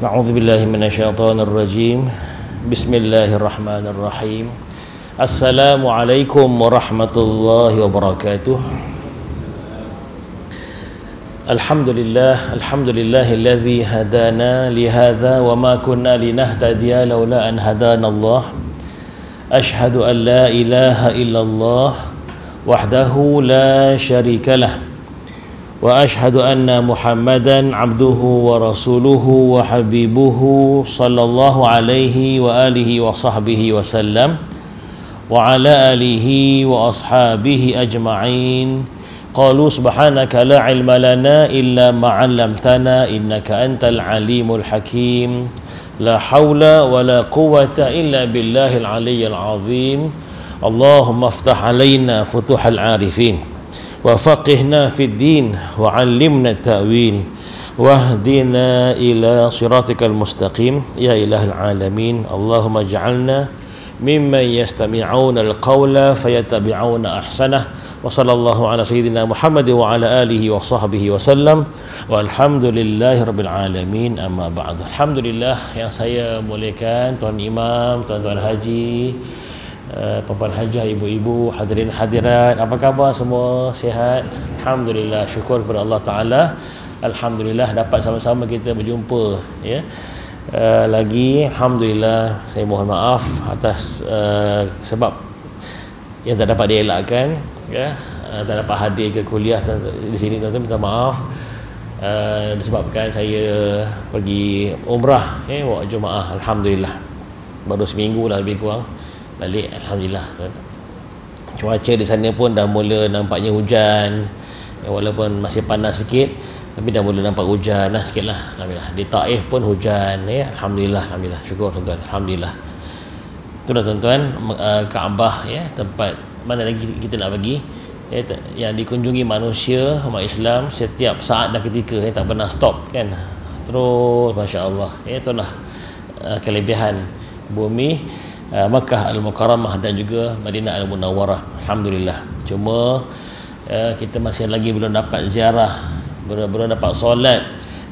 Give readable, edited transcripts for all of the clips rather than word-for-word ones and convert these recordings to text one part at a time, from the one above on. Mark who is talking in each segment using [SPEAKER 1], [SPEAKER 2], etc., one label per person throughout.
[SPEAKER 1] A'udzu billahi minasyaitonir rajim. Bismillahirrahmanirrahim. Assalamualaikum warahmatullahi wabarakatuh. Alhamdulillahilladzi hadana li hadza wa ma kunna linahtadiya laula an hadana Allah. Asyhadu an la ilaha illallah wahdahu la syarikalah. Wa ashhadu anna Muhammadan abduhu wa rasuluhu wa habibuhu sallallahu alaihi wa alihi wa sahbihi wa sallam wa ala alihi wa ashabihi ajma'in. Qalu subhanaka la ilma lana illa ma 'allamtana innaka antal alimul hakim. La haula wa la quwwata illa billahil aliyyil azim. Allahumma iftah alaina futuhal arifin wa faqihna fid din wa 'allimna ta'wil wahdina ila siratikal mustaqim ya ilahil alamin. Allahumma ij'alna mimman yastami'una al-qawla fayattabi'una ahsanah. Wa sallallahu ala sayyidina Muhammad wa ala alihi wa sahbihi wa sallam walhamdulillahi rabbil alamin. Amma ba'du. Alhamdulillah, yang saya muliakan Tuan Imam, tuan-tuan haji, puan-puan hajah, ibu-ibu, hadirin hadirat, apa khabar semua? Sihat? Alhamdulillah, syukur kepada Allah Ta'ala. Alhamdulillah dapat sama-sama kita berjumpa ya. Lagi Alhamdulillah, saya mohon maaf atas sebab yang tak dapat dielakkan ya, tak dapat hadir ke kuliah di sini, tuan-tuan, minta maaf. Disebabkan saya pergi umrah ya, bawa jemaah. Alhamdulillah baru seminggu lah lebih kurang balik. Alhamdulillah tuan. Cuaca di sana pun dah mula nampaknya hujan ya, walaupun masih panas sikit tapi dah mula nampak hujan lah sikit lah. Alhamdulillah. Di Taif pun hujan ya. Alhamdulillah, alhamdulillah, syukur tuan-tuan. Alhamdulillah. Itulah tuan-tuan, Kaabah ya, tempat mana lagi kita nak pergi ya, yang dikunjungi manusia umat Islam setiap saat dan ketika ya, tak pernah stop kan, terus masya-Allah ya. Itulah kelebihan bumi Makkah Al-Mukarramah dan juga Madinah Al-Munawwarah. Alhamdulillah. Cuma kita masih lagi belum dapat ziarah, belum dapat solat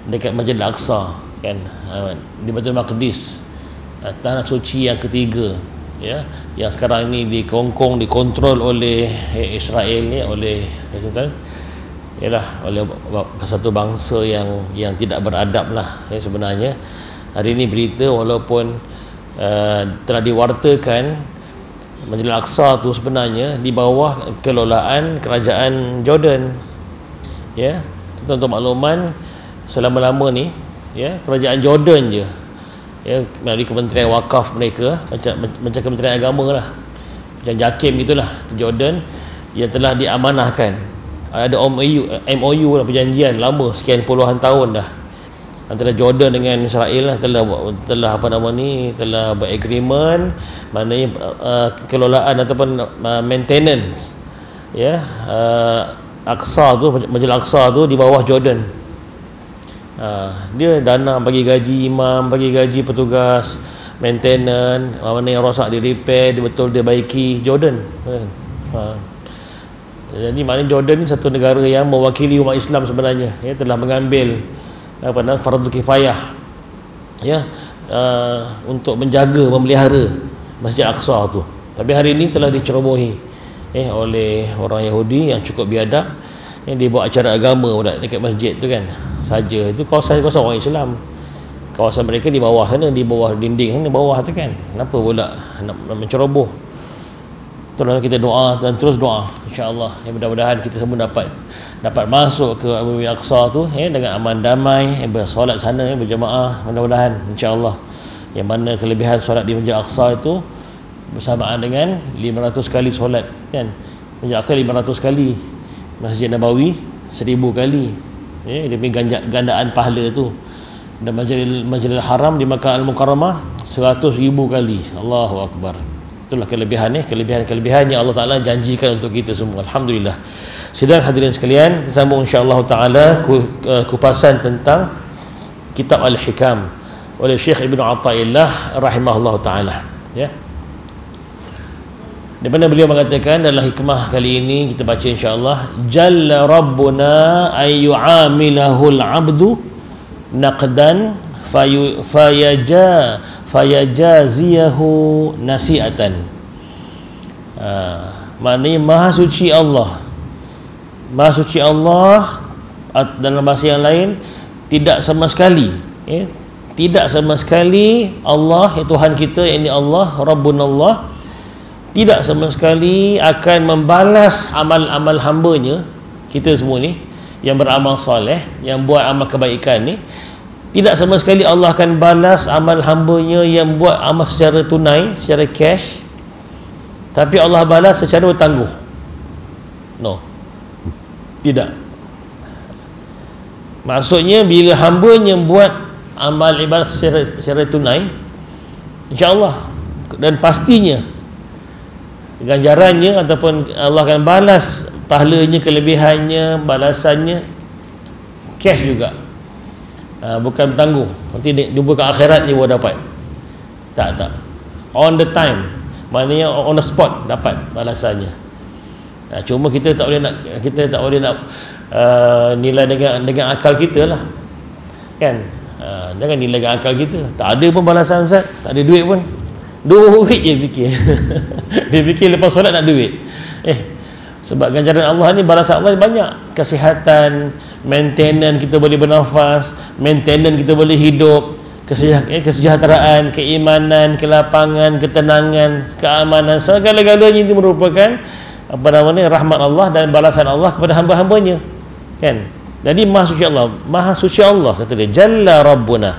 [SPEAKER 1] dekat Masjid Al-Aqsa kan, di Baitul Maqdis, tanah suci yang ketiga ya, yang sekarang ini dikongkong, dikontrol oleh Israel ni, oleh kan, ialah oleh satu bangsa yang tidak beradab lah ya. Sebenarnya hari ini berita walaupun telah diwartakan Masjid Al-Aqsa tu sebenarnya di bawah kelolaan kerajaan Jordan ya. Untuk makluman, selama-lama ni ya, kerajaan Jordan je ya, melalui Kementerian Wakaf mereka, macam Kementerian Agama lah, macam JAKIM gitulah, Jordan, yang telah diamanahkan. Ada MOU lah, perjanjian lama sekian puluhan tahun dah antara Jordan dengan Israel lah, telah apa nama ni, telah beragreement, maknanya kelolaan ataupun maintenance ya, Aqsa tu, Masjid Al-Aqsa tu di bawah Jordan. Dia dana bagi gaji imam, bagi gaji petugas maintenance, mana yang rosak dia repair, dia betul dia baiki, Jordan kan. Jadi maknanya Jordan ni satu negara yang mewakili umat Islam sebenarnya ya, telah mengambil apa nama fardu kifayah ya, untuk menjaga, memelihara Masjid Al-Aqsa tu. Tapi hari ini telah dicerobohi oleh orang Yahudi yang cukup biadab yang dia buat acara agama dekat masjid tu kan saja. Itu kawasan-kawasan orang Islam, kawasan mereka di bawah sana, di bawah dinding sana, di bawah tu kan, kenapa pula nak menceroboh? Tolonglah kita doa dan terus doa, insya-Allah ya, mudah-mudahan kita semua dapat masuk ke Bumi Aqsa tu ya, dengan aman damai, bersolat sana ya, berjemaah, mudah-mudahan insya-Allah. Yang mana kelebihan solat di Masjid Aqsa itu bersamaan dengan 500 kali solat kan. Masjid Aqsa 500 kali, Masjid Nabawi 1000 kali ya, dia punya gandaan pahala tu. Dan Masjidil Haram di Makkah Al-Mukarramah 100,000 kali. Allahu Akbar. Itulah kelebihan yang Allah Ta'ala janjikan untuk kita semua. Alhamdulillah. Sidang hadirin sekalian, kita sambung insya-Allah Ta'ala kupasan tentang Kitab Al-Hikam oleh Syekh Ibn Atha'illah rahimahullah Ta'ala ya. Di mana beliau mengatakan dalam hikmah kali ini kita baca insya-Allah, Jalla Rabbuna ayyu'amilahul abdu naqdan fayajaziyahu nasi'atan. Maknanya Maha Suci Allah. Maha Suci Allah dalam bahasa yang lain tidak sama sekali, tidak sama sekali Allah, Tuhan kita, ini Allah, Rabbuna Allah, tidak sama sekali akan membalas amal-amal hambanya, kita semua ni yang beramal soleh, yang buat amal kebaikan ni, tidak sama sekali Allah akan balas amal hambanya yang buat amal secara tunai, secara cash, tapi Allah balas secara bertangguh. No, tidak. Maksudnya bila hambanya buat amal ibadah secara tunai, insya-Allah dan pastinya ganjarannya ataupun Allah akan balas pahalanya, kelebihannya, balasannya cash juga, bukan bertangguh. Nanti jumpa ke akhirat ni baru dapat. Tak, on the time, maknanya on the spot dapat balasannya. Cuma kita tak boleh nak nilai dengan akal kita lah, kan? Jangan nilai dengan akal kita. Tak ada pun balasan, Ustaz, tak ada duit pun, duit je fikir. Dia fikir lepas solat nak duit. Sebab ganjaran Allah ni, balasan Allah banyak. Kesihatan, maintenance kita boleh bernafas, maintenance kita boleh hidup, kesejahteraan, keimanan, kelapangan, ketenangan, keamanan, segala-galanya itu merupakan rahmat Allah dan balasan Allah kepada hamba-hambanya, kan? Jadi Maha Suci Allah, Maha Suci Allah, kata dia, Jalla Rabbuna.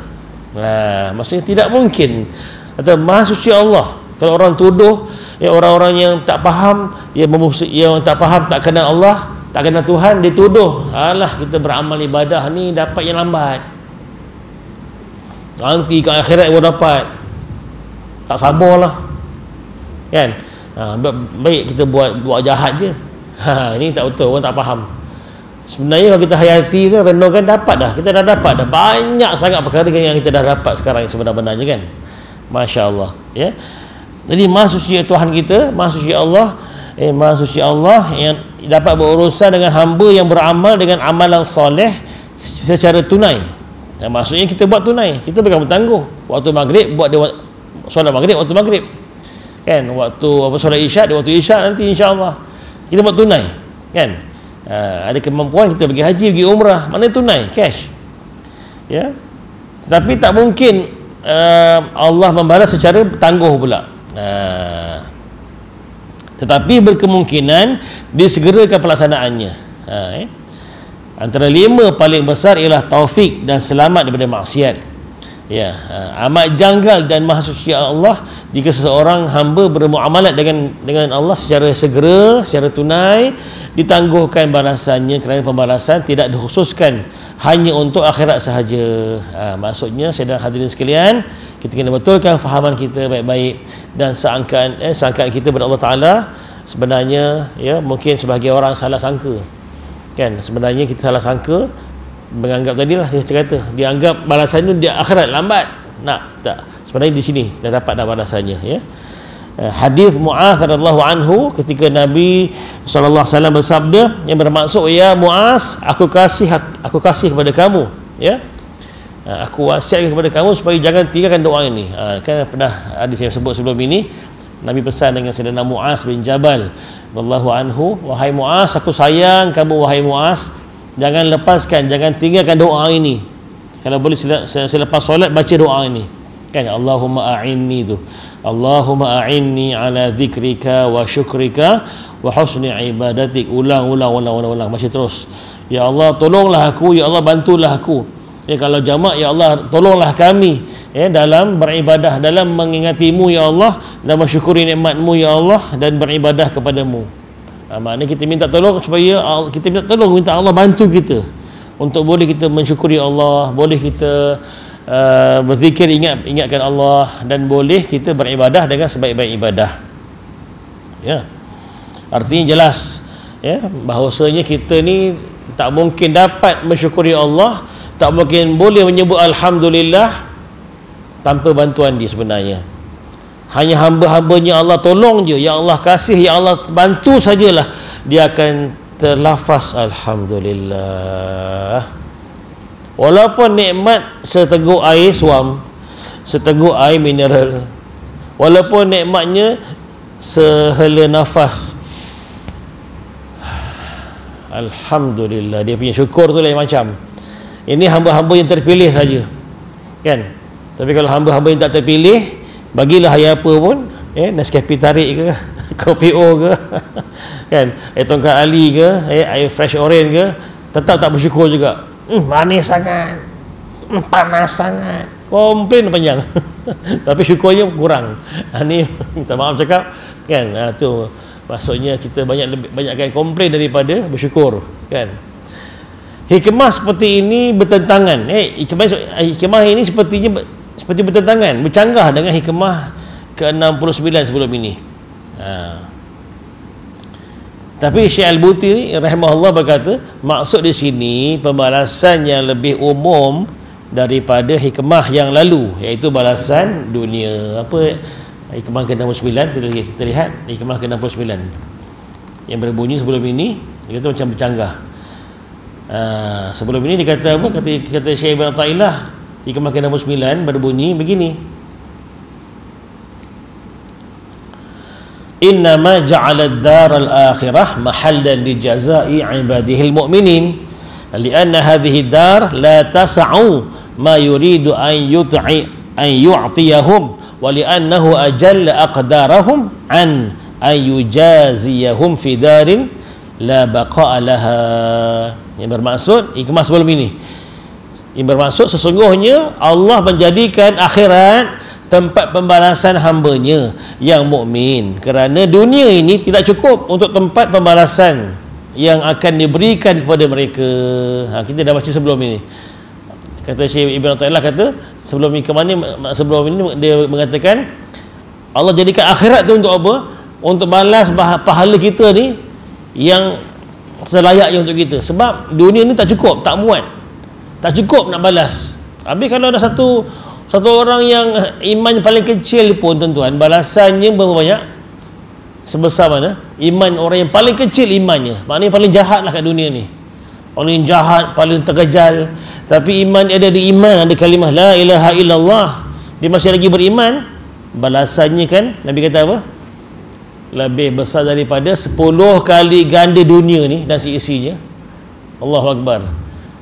[SPEAKER 1] Maksudnya tidak mungkin, kata Maha Suci Allah. Kalau orang tuduh, orang-orang yang tak faham, yang tak faham, tak kenal Allah, tak kenal Tuhan, dia tuduh, alah kita beramal ibadah ni dapat yang lambat, nanti ke akhirat baru dapat, tak sabarlah, kan? Baik kita buat jahat je. Ini tak betul, orang tak faham. Sebenarnya kalau kita hayati kan, renungkan, dapat dah, kita dah dapat dah banyak sangat perkara yang kita dah dapat sekarang sebenarnya, kan? Masya Allah, ya. Jadi Maha Suci Tuhan kita, Maha Suci Allah, Maha Suci Allah yang dapat berurusan dengan hamba yang beramal dengan amalan soleh secara tunai. Maksudnya kita buat tunai, kita bukan bertangguh. Waktu maghrib buat dia solat maghrib waktu maghrib, kan? Waktu solat isyak di waktu isyak nanti, insya-Allah kita buat tunai, kan? Ada kemampuan kita pergi haji, pergi umrah, mana tunai, cash, ya. Tetapi tak mungkin Allah membalas secara tangguh pula. Tetapi berkemungkinan disegerakan pelaksanaannya. Antara 5 paling besar ialah taufik dan selamat daripada maksiat. Ya, amat janggal dan Maha Suci Allah jika seseorang hamba bermuamalat dengan Allah secara segera, secara tunai, ditangguhkan balasannya, kerana pembalasan tidak dikhususkan hanya untuk akhirat sahaja. Maksudnya, saudara hadirin sekalian, kita kena betulkan fahaman kita baik-baik dan sangkaan kita kepada Allah Taala. Sebenarnya, ya, mungkin sebahagian orang salah sangka, kan? Sebenarnya kita salah sangka, menganggap tadilah dia kata, dia anggap balasan itu di akhirat lambat. Tak, sebenarnya di sini dah dapat dah balasannya, ya. Hadis Muaz radhiyallahu anhu, ketika Nabi sallallahu alaihi wasallam bersabda, yang bermaksud, ya Muaz, aku kasih kepada kamu, ya, aku wasiatkan kepada kamu supaya jangan tinggalkan doa ini. Kan pernah hadis yang sebut sebelum ini, Nabi pesan dengan Sayyidina Muaz bin Jabal radhiyallahu anhu, wahai Muaz, aku sayang kamu, wahai Muaz, jangan lepaskan, jangan tinggalkan doa ini. Kalau boleh selepas solat baca doa ini, kan? Allahumma a'inni tu, Allahumma a'inni ala dzikrika wa syukrika wa husni ibadatik. Ulang masih terus. Ya Allah, tolonglah aku, ya Allah, bantulah aku. Ya, kalau jamak, ya Allah, tolonglah kami, ya, dalam beribadah, dalam mengingatimu, ya Allah, dan mensyukuri nikmatmu, ya Allah, dan beribadah kepadamu. Maknanya kita minta tolong supaya minta Allah bantu kita untuk boleh kita mensyukuri Allah, boleh kita berzikir, ingatkan Allah, dan boleh kita beribadah dengan sebaik-baik ibadah. Ya, artinya jelas, ya, bahawasanya kita ni tak mungkin dapat mensyukuri Allah, tak mungkin boleh menyebut alhamdulillah tanpa bantuan dia. Sebenarnya hanya hamba-hambanya Allah tolong je, ya Allah kasih, ya Allah bantu sajalah, dia akan terlafaz alhamdulillah. Walaupun nikmat seteguk air suam, seteguk air mineral, walaupun nikmatnya sehela nafas, alhamdulillah, dia punya syukur tu lain macam. Ini hamba-hamba yang terpilih saja, kan? Tapi kalau hamba-hamba yang tak terpilih, bagilah air apa pun, Nescafe tarik ke, kopi O ke, kan, air tongkat ali ke, air fresh orange ke, tetap tak bersyukur juga. Manis sangat, panas sangat, komplain panjang. Tapi syukurnya kurang. Ni minta maaf cakap, kan, tu maksudnya kita banyakkan komplain daripada bersyukur, kan. Hikmah seperti ini bertentangan. Hikmah ini seperti bertentangan, bercanggah dengan hikmah ke-69 sebelum ini. Tapi Syekh Al-Buti rahimahullah berkata, maksud di sini pembalasan yang lebih umum daripada hikmah yang lalu, iaitu balasan dunia. Apa hikmah ke-69? Kita lihat hikmah ke-69 yang berbunyi sebelum ini, dia kata macam bercanggah. Sebelum ini dikata apa? Kata Syekh Ibn Athaillah, hikmah ke-69 berbunyi begini: innama ja'ala ad-dar al-akhirah mahallan li jazaa'i ibadihi al-mu'minin li'anna hadhihi ad-dar la tas'u ma yuridu an yu'tiyahum wa li'annahu ajalla aqdarahum an yujaziyahum fi darin la baqa'a laha. Yang bermaksud hikmah sebelum ini, yang bermaksud sesungguhnya Allah menjadikan akhirat tempat pembalasan hambanya yang mukmin, kerana dunia ini tidak cukup untuk tempat pembalasan yang akan diberikan kepada mereka. Kita dah baca sebelum ini. Kata Syekh Ibn Athaillah, kata sebelum ini dia mengatakan Allah jadikan akhirat tu untuk apa? Untuk balas pahala kita ni yang selayaknya untuk kita. Sebab dunia ni tak cukup, tak muat, tak cukup nak balas. Habis kalau ada satu orang yang iman paling kecil pun, tuan-tuan, balasannya berapa banyak? Sebesar mana? Iman orang yang paling kecil imannya, maknanya paling jahat lah kat dunia ni, paling jahat, paling terkejal. Tapi iman dia ada di iman, ada kalimah la ilaha illallah, dia masih lagi beriman, balasannya kan Nabi kata apa? Lebih besar daripada 10 kali ganda dunia ni dan seisinya. Allahu Akbar.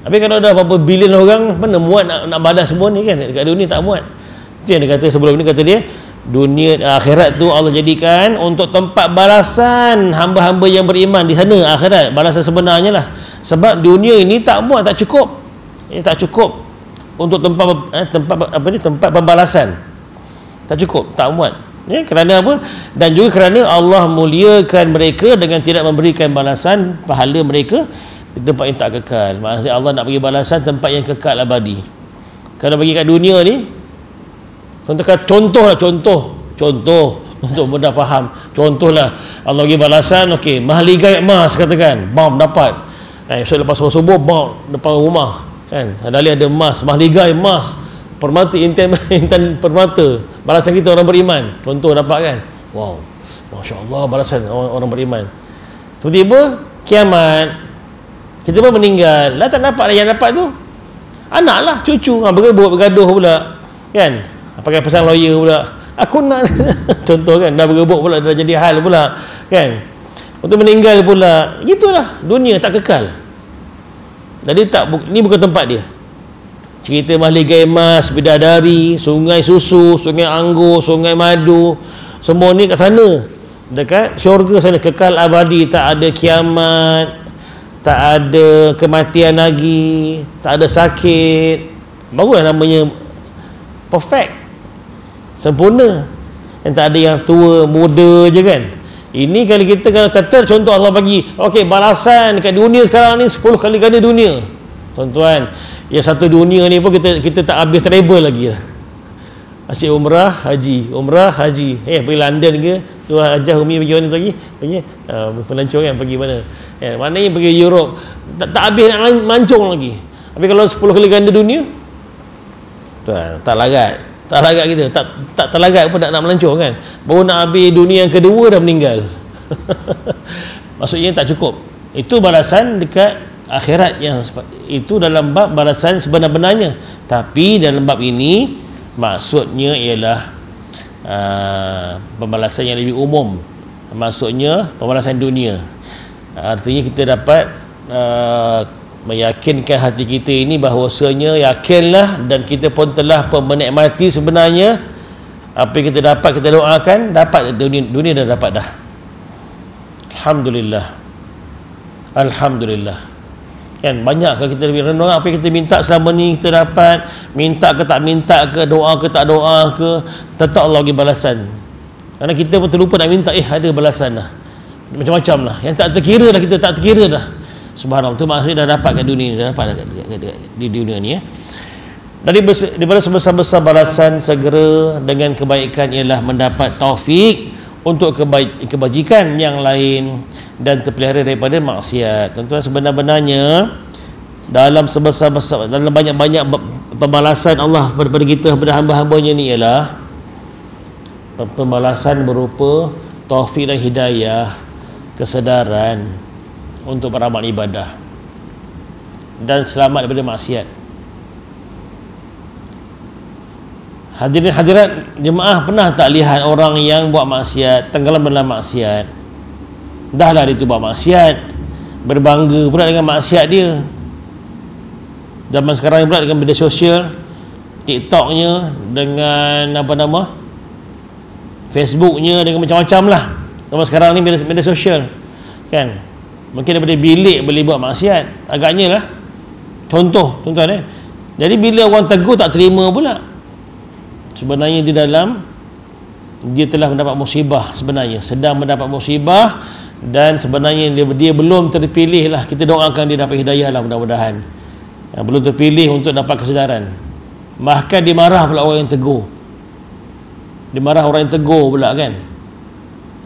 [SPEAKER 1] Habis kalau ada berapa bilion orang, mana muat nak balas semua ni, kan? Dekat dunia tak muat. Itu yang dia kata sebelum ni, kata dia dunia akhirat tu Allah jadikan untuk tempat balasan hamba-hamba yang beriman di sana, akhirat balasan sebenarnya lah. Sebab dunia ini tak muat, tak cukup. Tak cukup untuk tempat pembalasan. Tak cukup, tak muat. Kerana apa? Dan juga kerana Allah muliakan mereka dengan tidak memberikan balasan pahala mereka di tempat yang tak kekal. Maksudnya Allah nak bagi balasan tempat yang kekal abadi. Kalau bagi kat dunia ni, contoh untuk mudah faham. Contohlah Allah bagi balasan, okey, mahligai emas katakan, bam dapat. So lepas subuh bam depan rumah, kan? Dalih ada emas, mahligai emas, permata, intan permata. Balasan kita orang beriman. Contoh dapat, kan? Wow, masya-Allah, balasan orang beriman. Tiba-tiba kiamat, kita pun meninggal, lah tak dapat yang dapat tu anak lah, cucu, bergaduh pula, kan? Pakai pesan lawyer pula, aku nak contoh, kan? Dah bergebuk pula, dah jadi hal pula, kan? Untuk meninggal pula. Gitulah dunia, tak kekal. Jadi ni bukan tempat dia. Cerita mahligai emas, bidadari, sungai susu, sungai anggur, sungai madu, semua ni kat sana, dekat syurga sana, kekal abadi, tak ada kiamat, tak ada kematian lagi, tak ada sakit. Barulah namanya perfect, sempurna. Yang tak ada yang tua, muda je, kan? Ini kalau kita kata contoh Allah bagi, okey, balasan kat dunia sekarang ni 10 kali ganda dunia. Tuan-tuan, yang satu dunia ni pun kita tak habis travel lagi lah. Asyik umrah haji, pergi London ke, tu Hajah Umi pergi mana tu lagi, pergi pelancong, kan, pergi mana, maknanya pergi Europe, tak habis nak mancung lagi. Tapi kalau 10 kali ganda dunia, tak lagat kita, tak terlagat pun nak melancong, kan? Baru nak habis dunia yang kedua dah meninggal. Maksudnya tak cukup. Itu balasan dekat akhirat yang itu dalam bab balasan sebenar-benarnya. Tapi dalam bab ini maksudnya ialah pembalasan yang lebih umum, maksudnya pembalasan dunia. Artinya kita dapat meyakinkan hati kita ini bahawasanya yakinlah dan kita pun telah menikmati sebenarnya apa yang kita dapat, kita doakan dapat, dunia dah dapat dah. Alhamdulillah, Alhamdulillah. Kan banyak ke kita lebih renung apa yang kita minta selama ni kita dapat, minta ke tak minta ke, doa ke tak doa ke, tetap Allah bagi balasan. Kerana kita pun terlupa nak minta, ada balasan dah, macam-macam lah yang tak terkira dah, kita tak terkira dah. Subhanallah, tu maksudnya dah dapat kat dunia ni, dah dapat di dunia ni. Daripada sebesar-besar balasan segera dengan kebaikan ialah mendapat taufik untuk kebajikan yang lain dan terpelihara daripada maksiat. Tuan-tuan, sebenar-benarnya dalam sebesar-besar, dalam banyak-banyak pembalasan Allah kepada kita, kepada hamba-hambanya ni ialah pembalasan berupa taufik dan hidayah, kesedaran untuk beramal ibadah dan selamat daripada maksiat. Hadirin hadirat jemaah, pernah tak lihat orang yang buat maksiat, tenggelam dalam maksiat, dah lah dia tu buat maksiat, berbangga pula dengan maksiat dia. Zaman sekarang pula dengan media sosial, TikToknya, dengan Facebooknya, dengan macam-macam lah. Zaman sekarang ni media sosial kan, mungkin daripada bilik boleh buat maksiat agaknya lah. Contoh tuan-tuan jadi bila orang tegur tak terima pula, sebenarnya di dalam dia telah mendapat musibah, sebenarnya sedang mendapat musibah, dan sebenarnya dia belum terpilih lah. Kita doakan dia dapat hidayah lah mudah-mudahan. Belum terpilih untuk dapat kesedaran. Bahkan dimarah pula orang yang tegur, dimarah orang yang tegur pula kan.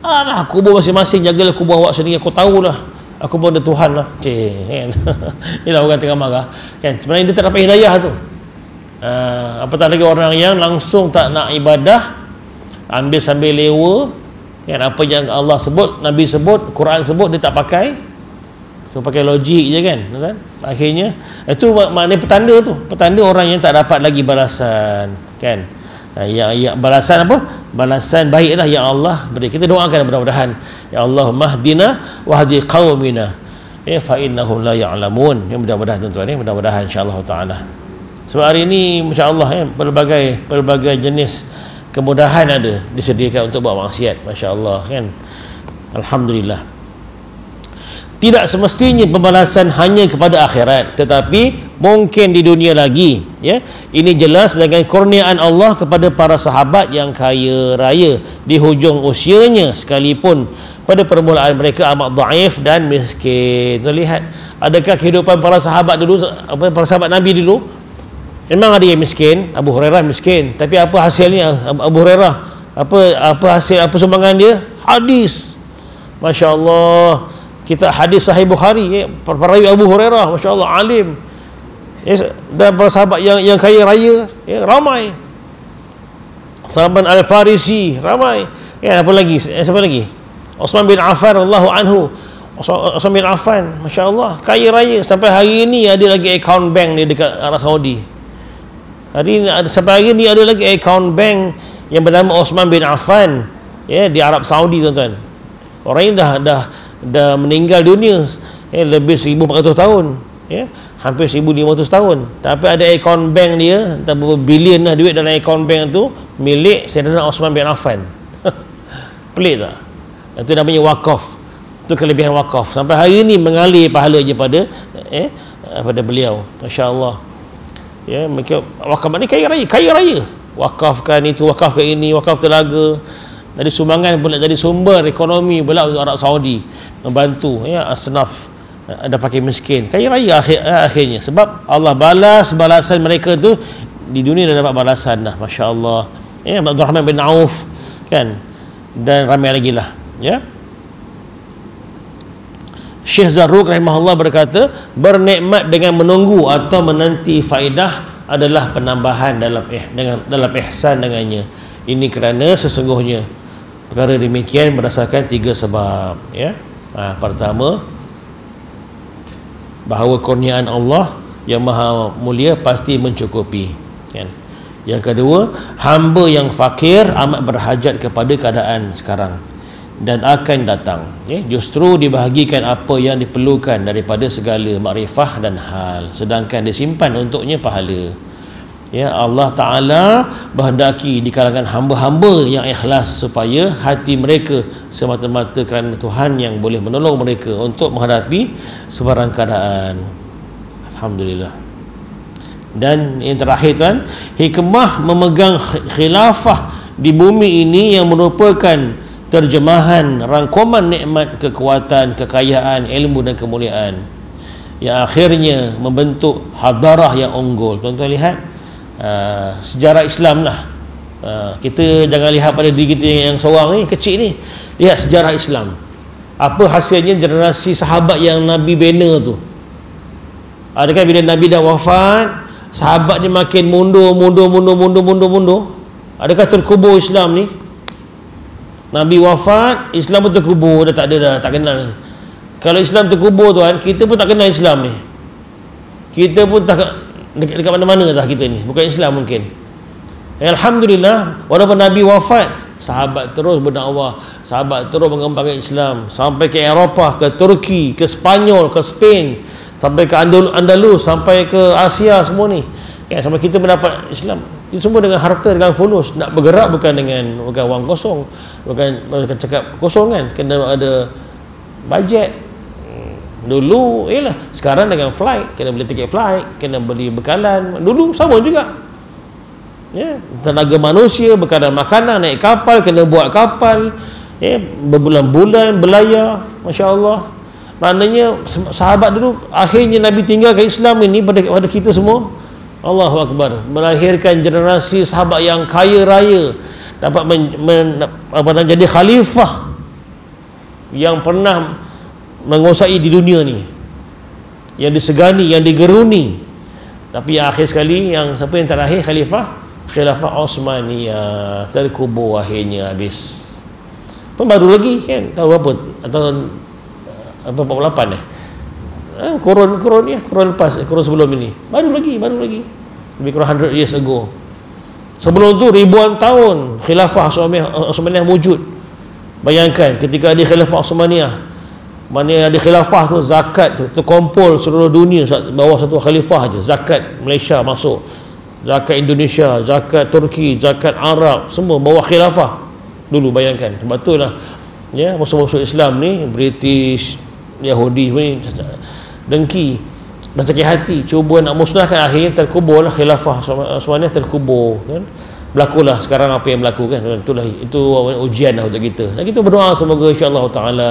[SPEAKER 1] Alah, kubur masing-masing, jagalah kubur awak sendiri, aku tahulah aku pun ada Tuhan lah, kan. Inilah orang tengah marah kan. Sebenarnya dia tak dapat hidayah tu. Apatah lagi orang yang langsung tak nak ibadah, ambil sambil lewa kan, apa yang Allah sebut, Nabi sebut, Quran sebut, dia tak pakai, so pakai logik je kan. Akhirnya itu maknanya petanda tu, petanda orang yang tak dapat lagi balasan kan. Yang balasan apa? Balasan baiklah yang Allah beri. Kita doakan mudah-mudahan, ya Allah mahdina wahdi qaumina fa innahum la ya'lamun. Ya, mudah-mudahan tuan-tuan mudah-mudahan insya-Allah taala. Sebab hari ini masya-Allah pelbagai jenis kemudahan ada disediakan untuk buat maksiat, masya-Allah kan. Alhamdulillah. Tidak semestinya pembalasan hanya kepada akhirat, tetapi mungkin di dunia lagi, ya. Ini jelas dengan kurniaan Allah kepada para sahabat yang kaya raya di hujung usianya, sekalipun pada permulaan mereka amat dhaif dan miskin. Kita lihat, adakah kehidupan para sahabat dulu, para sahabat Nabi dulu, memang ada yang miskin. Abu Hurairah miskin, tapi apa hasilnya Abu Hurairah? Apa hasil, apa sumbangan dia? Hadis. Masya-Allah. Kita hadis Sahih Bukhari, perawi Abu Hurairah, masya-Allah alim. Dan para sahabat yang kaya raya, ramai. Salman Al-Farisi ramai. Apa lagi? Siapa lagi? Uthman bin Affan radhiyallahu anhu. Uthman bin Affan, masya-Allah kaya raya, sampai hari ini ada lagi akaun bank dia dekat Arab Saudi. Sampai hari ini ada lagi akaun bank yang bernama Uthman bin Affan, di Arab Saudi, tuan-tuan. Orang ini dah meninggal dunia lebih 1400 tahun, hampir 1500 tahun, tapi ada akaun bank dia, entah berapa bilion lah duit dalam akaun bank tu milik Sayyidina Uthman bin Affan. Pelik tak? Itu namanya wakaf. Itu kelebihan wakaf, sampai hari ini mengalir pahalanya pada beliau, masya-Allah. Mereka wakaf ni kaya raya, wakafkan itu, wakafkan ini, wakaf telaga. Dari sumbangan pula jadi sumber ekonomi pula untuk Arab Saudi, membantu asnaf ada fakir miskin, kaya raya akhirnya, sebab Allah balas balasan mereka tu di dunia, dah dapat balasan dah, masya-Allah. Abdul Rahman bin Auf kan, dan ramai lagi lah, Syekh Zarruq rahimahullah berkata, bernikmat dengan menunggu atau menanti faedah adalah penambahan dalam ihsan dengannya. Ini kerana sesungguhnya perkara demikian berdasarkan 3 sebab, pertama, bahawa kurniaan Allah yang maha mulia pasti mencukupi, kan? Yang kedua, hamba yang fakir amat berhajat kepada keadaan sekarang dan akan datang, justru dibahagikan apa yang diperlukan daripada segala makrifah dan hal, sedangkan disimpan untuknya pahala. Allah Ta'ala berhendaki di kalangan hamba-hamba yang ikhlas supaya hati mereka semata-mata kerana Tuhan yang boleh menolong mereka untuk menghadapi sebarang keadaan. Alhamdulillah. Dan yang terakhir tuan, hikmah memegang khilafah di bumi ini yang merupakan terjemahan rangkuman nikmat, kekuatan, kekayaan, ilmu dan kemuliaan yang akhirnya membentuk hadarah yang unggul. Tuan-tuan lihat sejarah Islam lah. Kita jangan lihat pada diri kita yang seorang ni, kecil ni. Lihat sejarah Islam. Apa hasilnya generasi sahabat yang Nabi bina tu. Adakah bila Nabi dah wafat, sahabat ni makin mundur. Adakah terkubur Islam ni? Nabi wafat, Islam pun terkubur, dah tak ada dah, tak kenal. Kalau Islam terkubur tuan, kita pun tak kenal Islam ni. Kita pun tak dekat mana-mana dah kita ni, bukan Islam mungkin. Alhamdulillah, walaupun Nabi wafat, sahabat terus berdakwah, sahabat terus mengembangkan Islam sampai ke Eropah, ke Turki, ke Spanyol, ke Spain, sampai ke Andalus, sampai ke Asia semua ni, kan? Sampai kita mendapat Islam. Itu semua dengan harta, dengan fulus. Nak bergerak bukan wang kosong, bukan cakap kosong, kan? Kena ada bajet. Dulu sekarang dengan flight, kena beli tiket flight, kena beli bekalan. Dulu sama juga, tenaga manusia, bekalan makanan, naik kapal, kena buat kapal, berbulan-bulan berlayar. Masya Allah. Maknanya sahabat dulu, akhirnya Nabi tinggalkan Islam ini pada kita semua. Allahu Akbar. Melahirkan generasi sahabat yang kaya raya, dapat menjadi khalifah yang pernah menguasai di dunia ni, yang disegani, yang digeruni. Tapi akhir sekali, yang siapa yang terakhir? Khilafah Osmaniyah terkubur akhirnya, habis. Pun baru lagi, kan, tahu apa, atau apa 48 Kurun lepas, kurun sebelum ini, baru lagi lebih kurang 100 years ago. Sebelum tu ribuan tahun khilafah Osmaniyah wujud. Bayangkan ketika di khilafah Osmaniyah, mana ada khilafah tu, zakat tu terkumpul seluruh dunia bawah satu khalifah je. Zakat Malaysia masuk, zakat Indonesia, zakat Turki, zakat Arab, semua bawah khilafah dulu. Bayangkan. Sebab itulah musuh-musuh Islam ni, British, Yahudi ni dengki, bersakit hati, cuba nak musnahkan. Akhirnya terkubur lah khilafah Osmaniyah, terkubur, kan? Berlakulah sekarang apa yang berlaku, kan? Itu ujian lah untuk kita. Dan kita berdoa semoga insya-Allah taala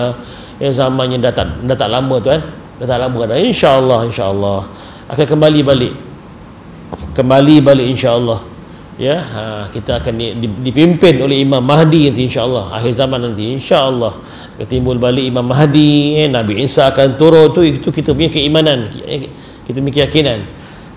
[SPEAKER 1] zamannya dah tak lama tuan, dah tak lama dah, insya-Allah akan kembali balik insya-Allah. Kita akan dipimpin oleh Imam Mahdi nanti insya-Allah, akhir zaman nanti insya-Allah timbul balik Imam Mahdi, Nabi Isa akan turun. Itu kita punya keimanan, kita punya keyakinan,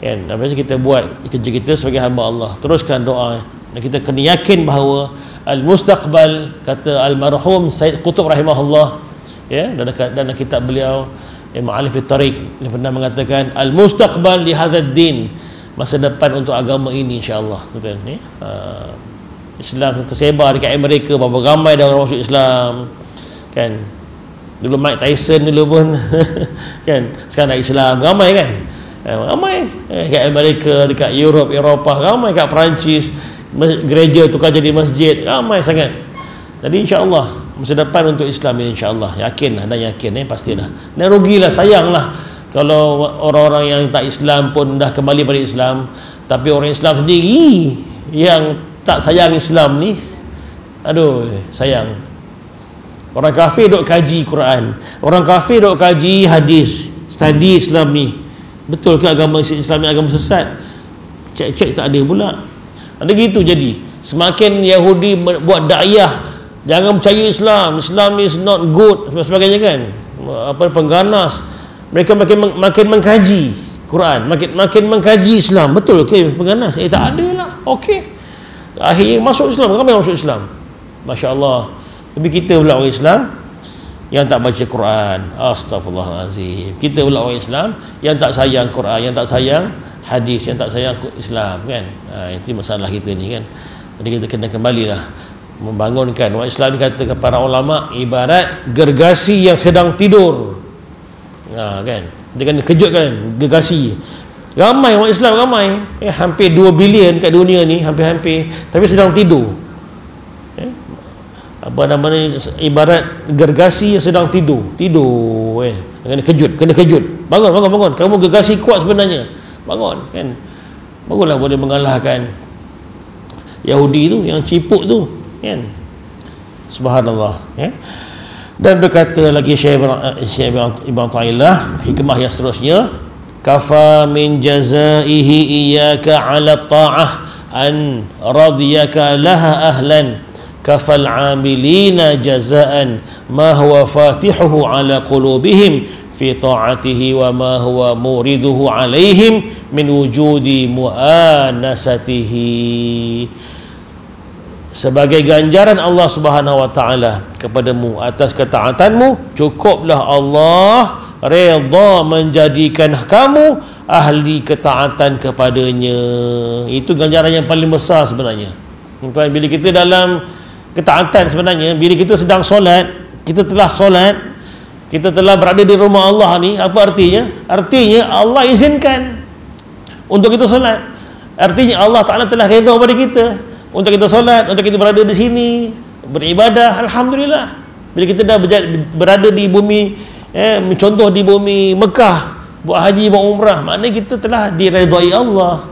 [SPEAKER 1] kan? Apa kita buat kerja kita sebagai hamba Allah, teruskan doa, dan kita kena yakin bahawa al-mustaqbal, kata almarhum Said Qutb rahimahullah, dalam kitab beliau Ma'arif at-Tariq, dia pernah mengatakan al-mustaqbal li hadzal din, masa depan untuk agama ini insya-Allah. Betul ni. Islam tersebar dekat Amerika, berapa ramai dah orang masuk Islam, kan? Dulu Mike Tyson dulu pun kan, sekarang dah Islam ramai, kan? Ramai dekat Amerika, dekat Eropah ramai, dekat Perancis gereja tukar jadi masjid, ramai sangat. Jadi insya-Allah masa depan untuk Islam ini insya-Allah, yakinlah dan yakin, pastilah. Dan rugilah, sayanglah kalau orang-orang yang tak Islam pun dah kembali pada Islam, tapi orang Islam sendiri yang tak sayang Islam ni, aduh sayang. Orang kafir duk kaji Quran, orang kafir duk kaji hadis, study Islam ni, betul ke agama Islam ni agama sesat? Cek tak ada pula. Ada gitu. Jadi semakin Yahudi buat dakwah, jangan percaya Islam is not good, sebagainya, kan? Pengganas, mereka makin mengkaji Quran, makin mengkaji Islam. Betul ke pengganas? Tak ada lah. Okey, akhirnya masuk Islam, ramai masuk Islam, Masya Allah. Tapi kita pula orang Islam yang tak baca Quran. Astagfirullahalazim. Kita pula orang Islam yang tak sayang Quran, yang tak sayang hadis, yang tak sayang Islam, kan. Itu masalah kita ni, kan. Jadi kita kena kembalilah membangunkan. Orang Islam ni kata para ulama ibarat gergasi yang sedang tidur. Kan. Dia kena kejutkan gergasi. Ramai orang Islam, ramai, hampir 2 bilion kat dunia ni, hampir-hampir, tapi sedang tidur. Apa namanya, ibarat gergasi yang sedang tidur, kena kejut, bangun, kamu gergasi kuat sebenarnya, bangun, kan. Barulah boleh mengalahkan Yahudi tu, yang cipuk tu, kan. Subhanallah, Dan berkata lagi Syekh Ibn Ta'ilah, hikmah yang seterusnya, kafa min jazaihi iyyaka 'ala ta'ah an radiyaka laha ahlan kafal 'amilina jazaan ma huwa fatihuhu 'ala qulubihim fi ta'atihi wa ma huwa muriduhu 'alaihim min wujudi mu'anasatihi. Sebagai ganjaran Allah Subhanahu wa taala kepadamu atas ketaatanmu, cukuplah Allah redha menjadikan kamu ahli ketaatan kepadanya. Itu ganjaran yang paling besar sebenarnya. Bila kita dalam ketaatan, sebenarnya bila kita sedang solat, kita telah solat, kita telah berada di rumah Allah ni, apa artinya? Artinya Allah izinkan untuk kita solat. Artinya Allah Ta'ala telah redha kepada kita untuk kita solat, untuk kita berada di sini beribadah. Alhamdulillah. Bila kita dah berada di bumi, contoh di bumi Mekah, buat haji, buat umrah, maknanya kita telah diredai Allah.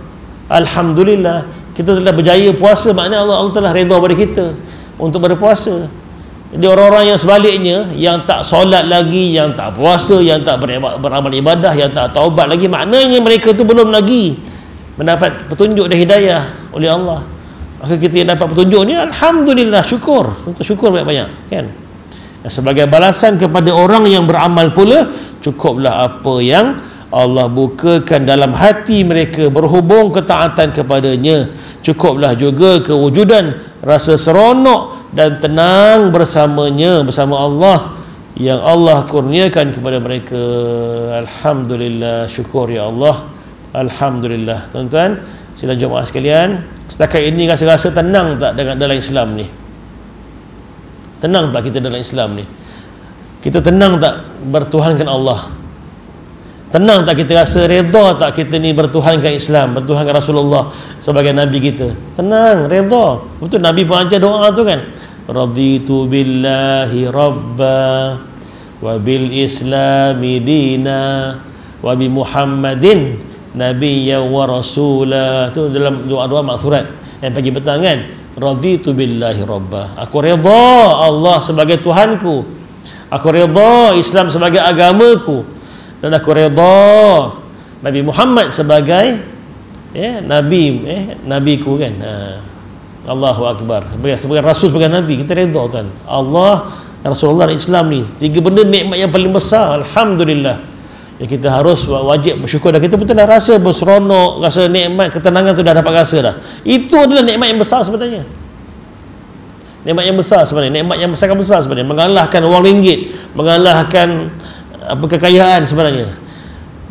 [SPEAKER 1] Alhamdulillah. Kita telah berjaya puasa, maknanya Allah telah redha pada kita untuk berpuasa. Jadi orang-orang yang sebaliknya, yang tak solat lagi, yang tak puasa, yang tak beramal ibadah, yang tak taubat lagi, maknanya mereka tu belum lagi mendapat petunjuk dan hidayah oleh Allah. Maka kita yang dapat petunjuk ni, alhamdulillah, syukur, syukur banyak-banyak, kan. Sebagai balasan kepada orang yang beramal pula, cukuplah apa yang Allah bukakan dalam hati mereka berhubung ketaatan kepadanya. Cukuplah juga kewujudan rasa seronok dan tenang bersamanya, bersama Allah yang Allah kurniakan kepada mereka. Alhamdulillah, syukur ya Allah. Alhamdulillah. Tuan-tuan, sila jemaah sekalian, setakat ini rasa-rasa tenang tak dalam Islam ni? Tenang tak kita dalam Islam ni? Kita tenang tak bertuhankan Allah? Tenang tak kita rasa redha tak kita ni bertuhankan Islam, bertuhankan Rasulullah sebagai Nabi kita? Tenang, redha. Betul Nabi pun ajar doa tu, kan. Raditu billahi rabba wa bil islami dina wa bi Muhammadin nabiyya wa rasula. Tu dalam doa-doa maksurat yang pagi petang, kan. Raditu billahi rabba, aku redha Allah sebagai Tuhanku, aku redha Islam sebagai agamaku, dan aku redha Nabi Muhammad sebagai nabiku, kan. Allahu Akbar. Sebagai Rasul, sebagai Nabi, kita redha, kan. Allah, Rasulullah dan Islam ni, 3 benda nikmat yang paling besar. Alhamdulillah, yang kita harus wajib bersyukur. Dan kita betul dah rasa berseronok, rasa nikmat, ketenangan tu dah dapat rasa dah. Itu adalah nikmat yang besar sebenarnya. Nikmat yang besar sebenarnya, nikmat yang sangat besar sebenarnya. Mengalahkan wang ringgit, mengalahkan kekayaan sebenarnya,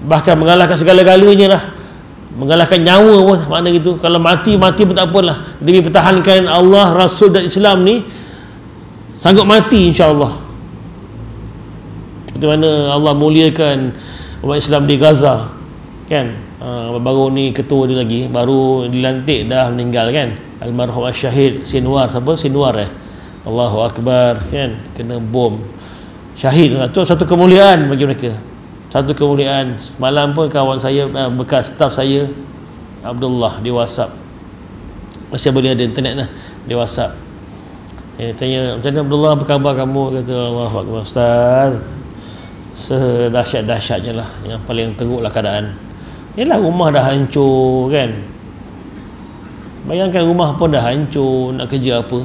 [SPEAKER 1] bahkan mengalahkan segala-galanya lah, mengalahkan nyawa pun makna gitu. Kalau mati pun tak apalah, demi pertahankan Allah, Rasul dan Islam ni, sanggup mati insya-Allah. Seperti mana Allah muliakan umat Islam di Gaza, kan. Baru ni ketua dia lagi baru dilantik, dah meninggal, kan. Almarhum Syahid Sinwar. Siapa? Sinwar Allahu Akbar, kan. Kena bom, syahid. Itu satu kemuliaan bagi mereka, satu kemuliaan. Malam pun kawan saya, bekas staf saya, Abdullah, di WhatsApp, masih boleh ada internet lah, di WhatsApp. Tanya, macam mana Abdullah, apa khabar kamu? Kata, Allahu Akbar Ustaz, sedahsyat-dahsyatnya lah, yang paling teruk lah keadaan. Yalah, rumah dah hancur, kan. Bayangkan rumah pun dah hancur, nak kerja apa?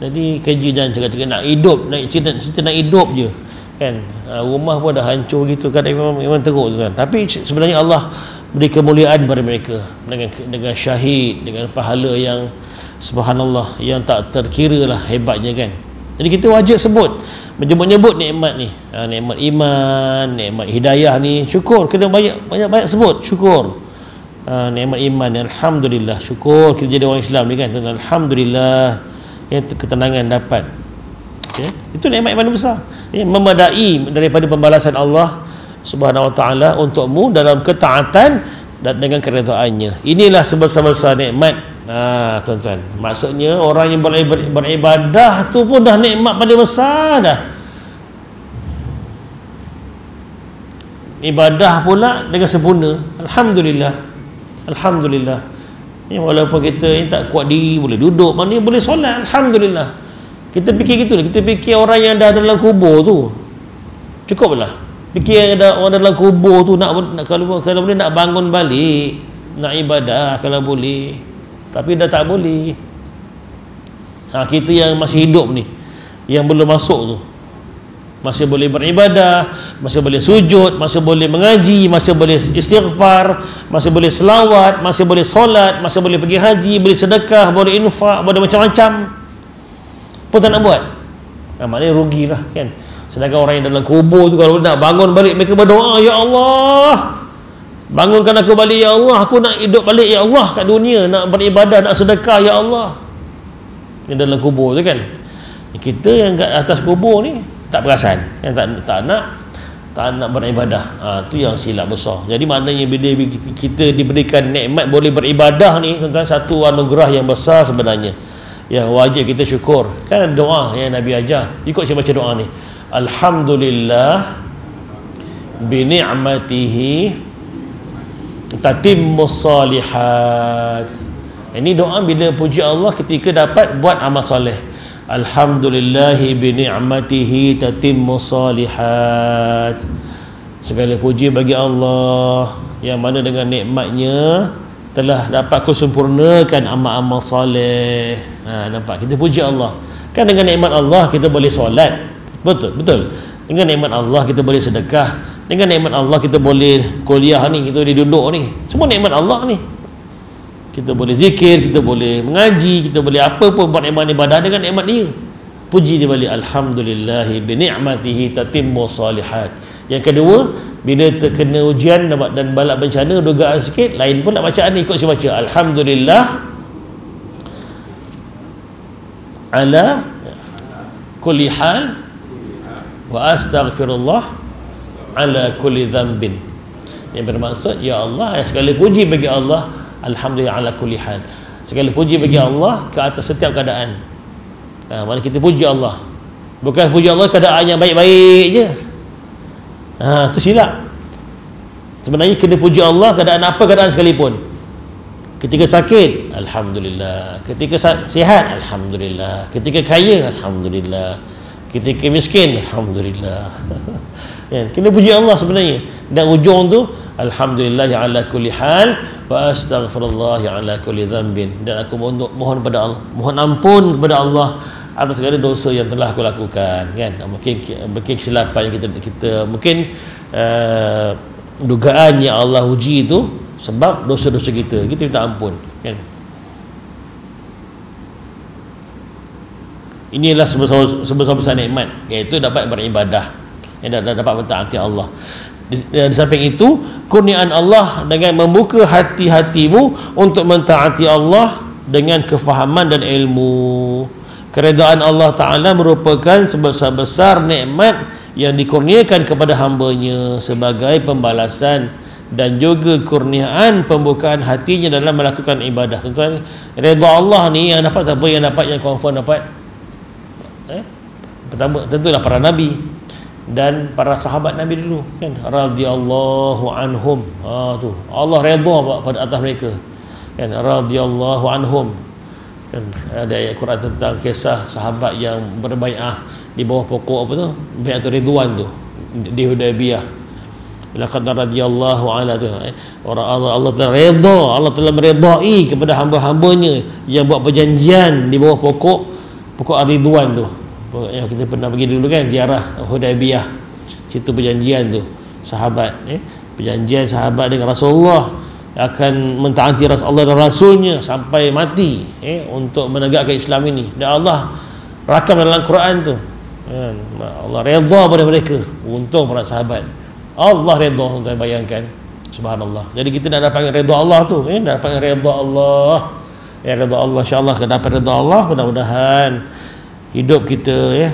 [SPEAKER 1] Jadi kerja jangan cakap-cakap nak hidup, cerita nak hidup je, kan. Rumah pun dah hancur gitu, kan. Memang teruk tu, kan. Tapi sebenarnya Allah beri kemuliaan pada mereka dengan syahid, dengan pahala yang subhanallah, yang tak terkira lah hebatnya, kan. Jadi kita wajib sebut, menyebut nikmat ni, nikmat iman, nikmat hidayah ni, syukur. Kena banyak sebut syukur. Nikmat iman ni, alhamdulillah, syukur kita jadi orang Islam ni kan, alhamdulillah, ketenangan dapat. Okay? Itu nikmat iman besar, memadai daripada pembalasan Allah Subhanahu wa taala untukmu dalam ketaatan dan dengan keredaannya. Inilah sebesar-besar nikmat. Tuan-tuan, maksudnya orang yang beribadah tu pun dah nikmat paling besar dah. Ibadah pula dengan sempurna, alhamdulillah. Alhamdulillah. Walaupun kita tak kuat diri, boleh duduk, mana boleh solat, alhamdulillah. Kita fikir gitu, kita fikir orang yang dah dalam kubur tu cukuplah. Fikir ada orang dalam kubur tu nak kalau boleh nak bangun balik, nak ibadah kalau boleh, tapi dah tak boleh. Kita yang masih hidup ni, yang belum masuk tu, masih boleh beribadah, masih boleh sujud, masih boleh mengaji, masih boleh istighfar, masih boleh selawat, masih boleh solat, masih boleh pergi haji, boleh sedekah, boleh infak, boleh macam-macam, pun tak nak buat. Maknanya rugilah kan. Sedangkan orang yang dalam kubur tu kalau nak bangun balik, mereka berdoa, ya Allah, bangunkan aku balik ya Allah, aku nak hidup balik ya Allah kat dunia, nak beribadah, nak sedekah ya Allah. Yang dalam kubur tu kan. Kita yang kat atas kubur ni tak perasan, yang tak nak beribadah. Tu yang silap besar. Jadi maknanya bila kita diberikan nikmat boleh beribadah ni, tuan-tuan, satu anugerah yang besar sebenarnya, yang wajib kita syukur. Kan doa yang Nabi ajar, ikut saya baca doa ni, alhamdulillah bi ni'matihi tatimmus salihat. Ini doa bila puji Allah ketika dapat buat amal soleh. Alhamdulillahi bi ni'matihi tatimmus salihat. Segala puji bagi Allah yang mana dengan nikmatnya telah dapat kusempurnakan amal-amal soleh. Nampak, kita puji Allah. Kan dengan nikmat Allah kita boleh solat. Betul. Dengan nikmat Allah kita boleh sedekah. Dengan nikmat Allah kita boleh kuliah ni, kita boleh duduk ni. Semua nikmat Allah ni. Kita boleh zikir, kita boleh mengaji, kita boleh apa pun buat ibadah dengan nikmat dia. Puji dia balik, alhamdulillahi bi ni'matihi tatimmu salihat. Yang kedua, bila terkena ujian dan bala bencana, dugaan sikit, lain pula bacaan ni, ikut saya baca, alhamdulillah ala kulli hal wa astaghfirullah ala kulli dhanbin. Yang bermaksud, ya Allah, segala puji bagi Allah, alhamdulillah ala kulli hal, segala puji bagi Allah ke atas setiap keadaan. Mana kita puji Allah, bukan puji Allah keadaan yang baik-baik je. Tu silap. Sebenarnya kena puji Allah keadaan apa keadaan sekalipun. Ketika sakit, alhamdulillah. Ketika sihat, alhamdulillah. Ketika kaya, alhamdulillah. Ketika miskin, alhamdulillah. Kena puji Allah sebenarnya. Dan ujung tu, alhamdulillah ala kulli hal wa astaghfirullah ala kulli dhanbin. Dan aku mohon pada Allah, mohon ampun kepada Allah atas segala dosa yang telah aku lakukan, kan. Mungkin kesilapan yang kita mungkin dugaan yang Allah uji itu sebab dosa-dosa kita minta ampun, kan. Inilah sebesar-besar nikmat, iaitu dapat beribadah, dapat mentaati Allah. Di samping itu, kurniaan Allah dengan membuka hati-hatimu untuk mentaati Allah dengan kefahaman dan ilmu. Keredaan Allah Ta'ala merupakan sebesar-besar nikmat yang dikurniakan kepada hambanya sebagai pembalasan dan juga kurniaan pembukaan hatinya dalam melakukan ibadah. Tuan-tuan, redha Allah ni yang dapat siapa? Yang dapat, yang confirm dapat? Pertama tentulah para nabi dan para sahabat Nabi dulu, kan, radhiyallahu anhum. Tu Allah redha pada atas mereka, kan, radhiyallahu anhum. Kan ada ayat Quran tentang kisah sahabat yang berbai'ah di bawah pokok apa tu, bai'atul ridwan tu di Hudaybiyah. Laqad radhiyallahu anhu tu, orang Allah telah redha, Allah telah meredai kepada hamba-hambanya yang buat perjanjian di bawah pokok Ridwan tu. Yang kita pernah pergi dulu, kan, ziarah Hudaybiyah, situ perjanjian tu sahabat, perjanjian sahabat dengan Rasulullah akan mentaati Allah dan Rasulnya sampai mati, untuk menegakkan Islam ini. Dan Allah rakam dalam Quran tu. Allah redha pada mereka. Untung para sahabat. Allah redha, tuan bayangkan. Subhanallah. Jadi kita nak dapat redha Allah tu, nak dapat redha Allah. Redha Allah, insya-Allah akan dapat redha Allah. Mudah-mudahan hidup kita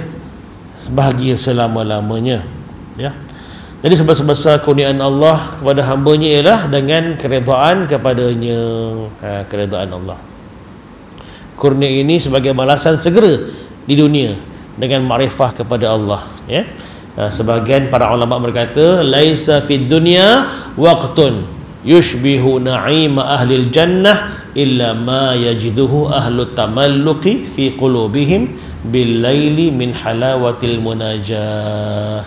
[SPEAKER 1] bahagia selama-lamanya. Jadi sebesar-besar kurniaan Allah kepada hamba-Nya ialah dengan keredaan kepadanya. Keredaan Allah. Kurnia ini sebagai balasan segera di dunia dengan makrifah kepada Allah. Sebagian para ulama berkata, laisa fid dunya waqtun yushbihu na'ima ahlil jannah illa ma yajiduhu ahlut tamalluqi fi qulubihim bil laili min halawatil munajah.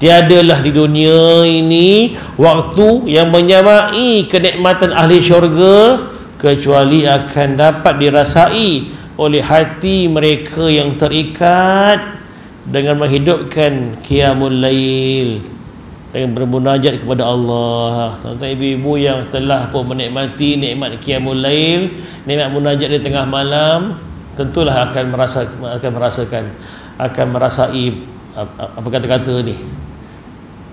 [SPEAKER 1] Tiadalah di dunia ini waktu yang menyamai kenikmatan ahli syurga kecuali akan dapat dirasai oleh hati mereka yang terikat dengan menghidupkan qiyamul lail, dengan bermunajat kepada Allah. Tuan-tuan ibu-ibu yang telah pun menikmati nikmat qiyamul lail, nikmat munajat di tengah malam, tentulah akan merasakan akan merasai apa kata-kata ni,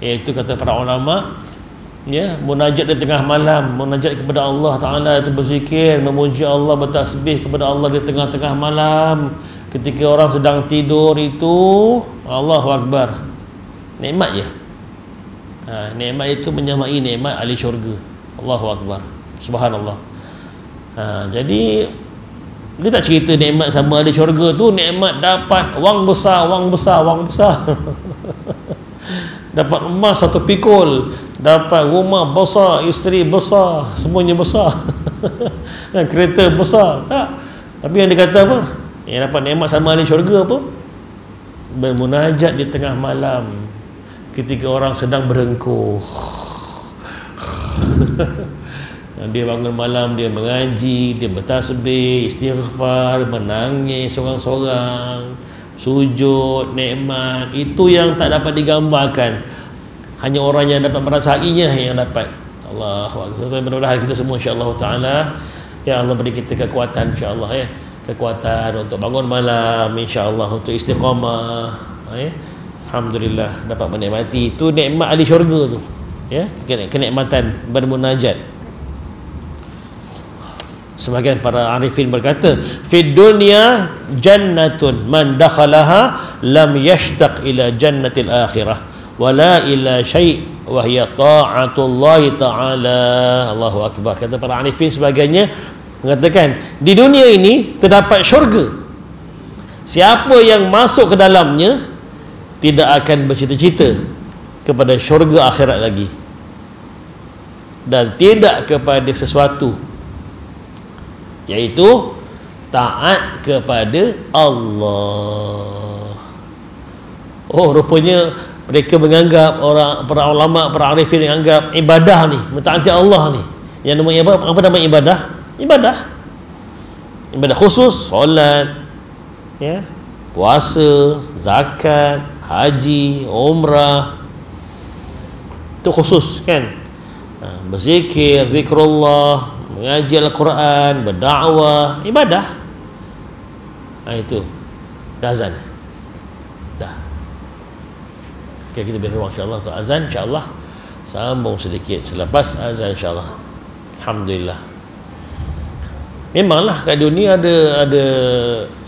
[SPEAKER 1] iaitu kata para ulama, munajat di tengah malam, munajat kepada Allah Ta'ala, itu berzikir, memuji Allah, bertasbih kepada Allah di tengah-tengah malam ketika orang sedang tidur itu. Allahu Akbar, nikmat je. Nikmat itu menyamai nikmat ahli syurga. Allahu Akbar, subhanallah. Jadi dia tak cerita nikmat sama ahli syurga tu nikmat dapat wang besar dapat emas satu pikul, dapat rumah besar, isteri besar, semuanya besar kereta besar, tak. Tapi yang dia kata apa? Yang dapat nikmat sama ahli syurga apa? Bermunajat di tengah malam ketika orang sedang berengkuh. Dia bangun malam, dia mengaji, dia bertasbih, istighfar, menangis seorang-seorang, sujud, nikmat. Itu yang tak dapat digambarkan. Hanya orang yang dapat merasainya yang dapat. Allahu Akbar. Mudah-mudahan kita semua insya-Allah taala, ya Allah beri kita kekuatan insya-Allah, kekuatan untuk bangun malam insya-Allah, untuk istiqamah, alhamdulillah dapat menikmati itu nikmat ahli syurga tu, kenikmatan bermunajat. Sebagian para arifin berkata, fid dunya jannatun man dakhalaha lam yashtaq ila jannatil akhirah wala ila syai' wa hiya ta'atullah ta'ala. Allahu Akbar. Kata para arifin sebagainya mengatakan, di dunia ini terdapat syurga. Siapa yang masuk ke dalamnya tidak akan bercita-cita kepada syurga akhirat lagi, dan tidak kepada sesuatu, iaitu taat kepada Allah. Oh, rupanya mereka menganggap, para ulama, para arifin menganggap ibadah ni, mentaati Allah ni, yang namanya apa nama ibadah? Ibadah khusus, solat, puasa, zakat, haji, umrah, itu khusus kan. Berzikir, zikrullah, mengaji Al-Quran, berdakwah, ibadah. Itu dah azan dah. Okay, kita beri ruang insya-Allah untuk azan. Insya-Allah sambung sedikit selepas azan insya-Allah. Alhamdulillah. Memanglah kat dunia ada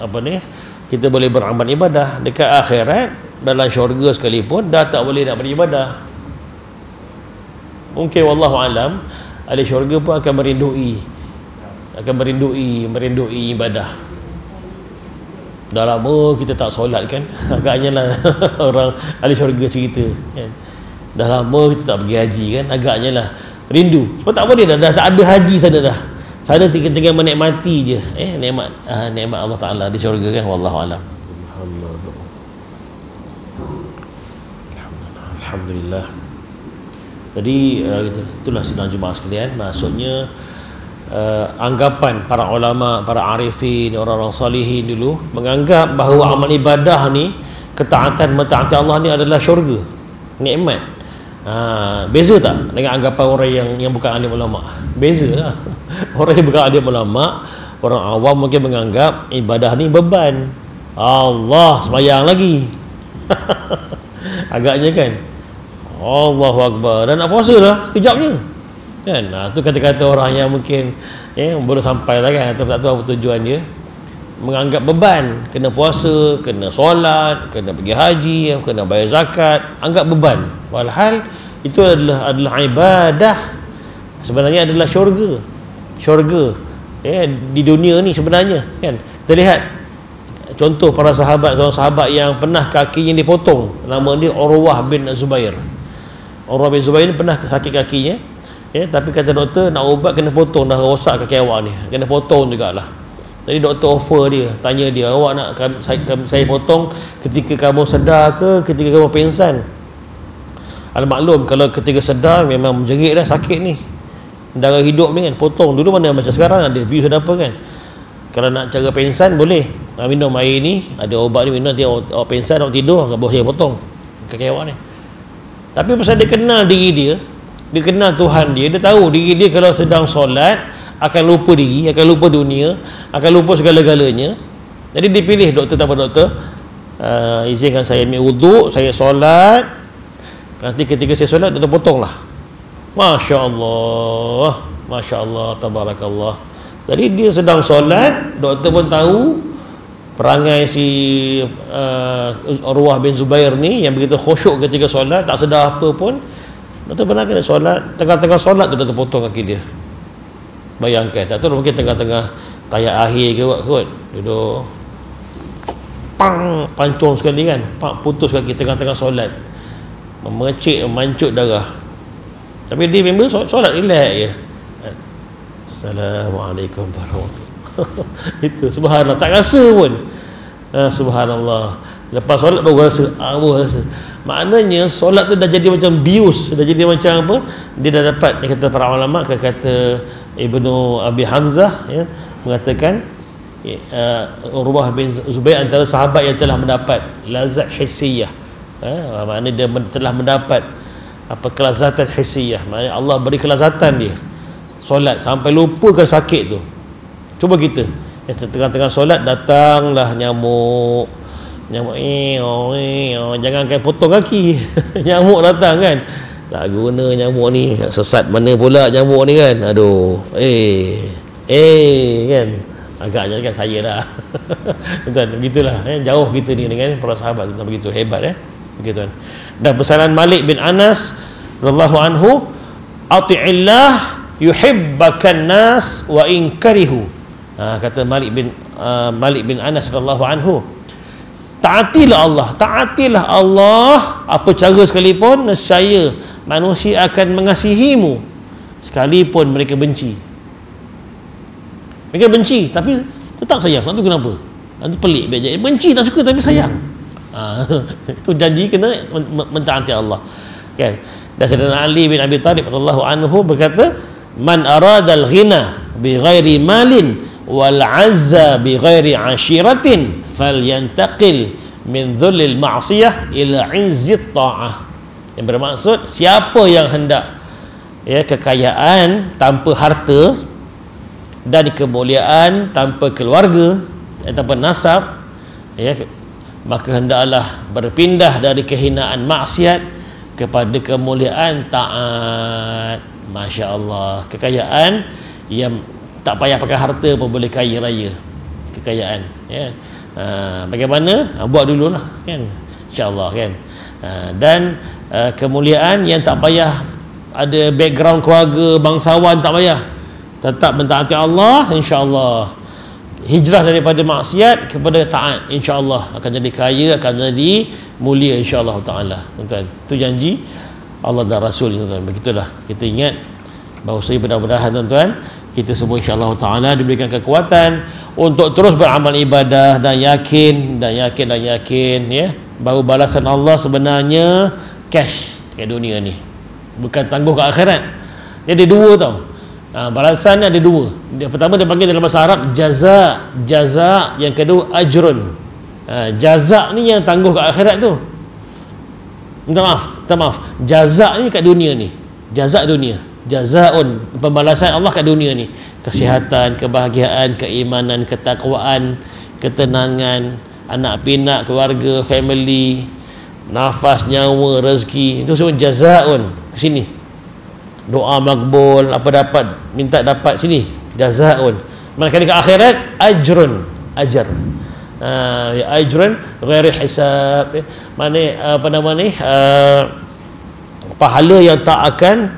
[SPEAKER 1] apa ni, kita boleh beramal ibadah. Dekat akhirat, dalam syurga sekalipun dah tak boleh nak beribadah. Mungkin wallahu alam ahli syurga pun akan merindui ibadah. Dah lama kita tak solat kan, agaknya lah orang ahli syurga cerita kan. Dah lama kita tak pergi haji kan, agaknya lah rindu. Sebab tak boleh dah tak ada haji sana dah. Sana tinggal menikmati je nikmat Allah Taala di syurga kan, wallahu alam. Alhamdulillah. Jadi itulah sidang jemaah sekalian, maksudnya anggapan para ulama, para arifin, orang-orang salihin dulu menganggap bahawa amal ibadah ni, ketaatan mentaati Allah ni adalah syurga, nikmat. Beza tak dengan anggapan orang yang bukan alim ulama? Beza lah. Orang yang bukan alim ulama, orang awam mungkin menganggap ibadah ni beban. Allah sembahyang lagi. Agaknya kan, Allahu Akbar, dan nak puasa dah kejapnya kan. Tu kata-kata orang yang mungkin baru sampai lah kan, atau tak tahu apa tujuan dia, menganggap beban, kena puasa, kena solat, kena pergi haji, kena bayar zakat, anggap beban. Walhal itu adalah ibadah, sebenarnya adalah syurga di dunia ni sebenarnya kan. Kita lihat contoh para sahabat, seorang sahabat yang pernah kakinya dipotong, nama dia Urwah bin Zubair. Urwah bin Zubair ni pernah sakit kakinya, tapi kata doktor nak ubat kena potong, dah rosak kaki awak ni, kena potong jugalah. Jadi doktor offer dia, tanya dia, awak nak saya potong ketika kamu sedar ke ketika kamu pingsan? Maklum kalau ketika sedar memang menjerit dah, sakit ni, darah hidup ni kan, potong. Dulu mana macam sekarang ada views ada apa kan. Kalau nak cara pingsan boleh, minum air ni, ada ubat ni minum, nanti awak pingsan, awak tidur, bawah saya potong kaki awak ni. Tapi pasal dia kenal diri dia kenal Tuhan dia tahu diri dia kalau sedang solat akan lupa diri, akan lupa dunia, akan lupa segala-galanya. Jadi dia pilih, doktor tak apa doktor, izinkan saya ambil wuduk, saya solat, nanti ketika saya solat doktor potonglah. Masya Allah, Masya Allah, Tabarakallah. Jadi dia sedang solat, doktor pun tahu perangai si Urwah bin Zubair ni yang begitu khusyuk ketika solat, tak sedar apa pun. Doktor pernah kena solat, tengah-tengah solat tu doktor potong kaki dia. Bayangkan, tak tahu mungkin tengah-tengah tayat akhir ke kot, duduk pancung sekali kan, putus kaki tengah-tengah solat, mengecik, mancut darah. Tapi dia member solat relax je. Assalamualaikum warahmatullahi. Itu subhanallah, tak rasa pun. Subhanallah. Lepas solat baru rasa. Maknanya solat tu dah jadi macam bius, dah jadi macam apa? Dia dah dapat, dia kata para ulama, kata Ibnu Abi Hamzah mengatakan Urwah bin Zubair antara sahabat yang telah mendapat lazat hissiyah. Maknanya dia telah mendapat apa, kelazatan hissiyah. Maknanya Allah beri kelazatan dia solat sampai lupakan sakit tu. Cuba kita tengah-tengah solat datanglah nyamuk, jangankan potong kaki nyamuk datang kan, tak guna nyamuk ni, sesat mana pula nyamuk ni kan. Aduh, kan agaknya kan saya dah. Tuan, begitulah jauh kita ni dengan para sahabat, tuan, begitu hebat begitu kan. Dan pesanan Malik bin Anas radhiyallahu anhu, ati'illah yuhibbakan nas wa in karihu. Kata Malik bin Anas radhiyallahu anhu, taatilah Allah apa cara sekalipun, nescaya manusia akan mengasihimu sekalipun mereka benci. Mereka benci tapi tetap sayang. Tak tahu kenapa. Itu pelik biar benci, tak suka tapi sayang. Itu janji kena mentaati Allah kan. Dan Sayyidina Ali bin Abi Thalib radhiyallahu anhu berkata, man aradal ghina bi ghairi malin wal azza bi ghairi ashiratin falyantaqil min dhullil ma'siyah ila izzit ta'ah. Yang bermaksud, siapa yang hendak kekayaan tanpa harta dan kemuliaan tanpa keluarga, tanpa nasab, maka hendaklah berpindah dari kehinaan maksiat kepada kemuliaan taat. Masya Allah, kekayaan yang tak payah pakai harta pun boleh kaya raya, kekayaan bagaimana, buat dululah kan, insya-Allah kan. Dan kemuliaan yang tak payah ada background keluarga bangsawan, tak payah, tetap mentaati Allah, insya-Allah hijrah daripada maksiat kepada taat, insya-Allah akan jadi kaya, akan jadi mulia, insya-Allah taala. Tuan-tuan, itu janji Allah dan Rasul, tuan-tuan. Begitulah kita ingat bahawa mudah-mudahan tuan-tuan kita semua insya-Allah taala diberikan kekuatan untuk terus beramal ibadah dan yakin bahawa balasan Allah sebenarnya cash kat dunia ni, bukan tangguh ke akhirat. Dia ada dua tau. Balasan ada dua. Yang pertama dia panggil dalam bahasa Arab jaza, yang kedua ajrun. Jaza ni yang tangguh kat akhirat tu. Minta maaf. Jaza ni kat dunia ni. Jaza dunia. Jazaun, pembalasan Allah kat dunia ni. Kesihatan, kebahagiaan, keimanan, ketakwaan, ketenangan, anak pinak, keluarga, family, nafas, nyawa, rezeki, itu semua jazaun ke sini. Doa makbul, apa dapat, minta dapat sini, jazaun. Manakala ke akhirat, ajrun, ajar. Ajrun ghairi hisab. Mana apa nama ni? Pahala yang tak akan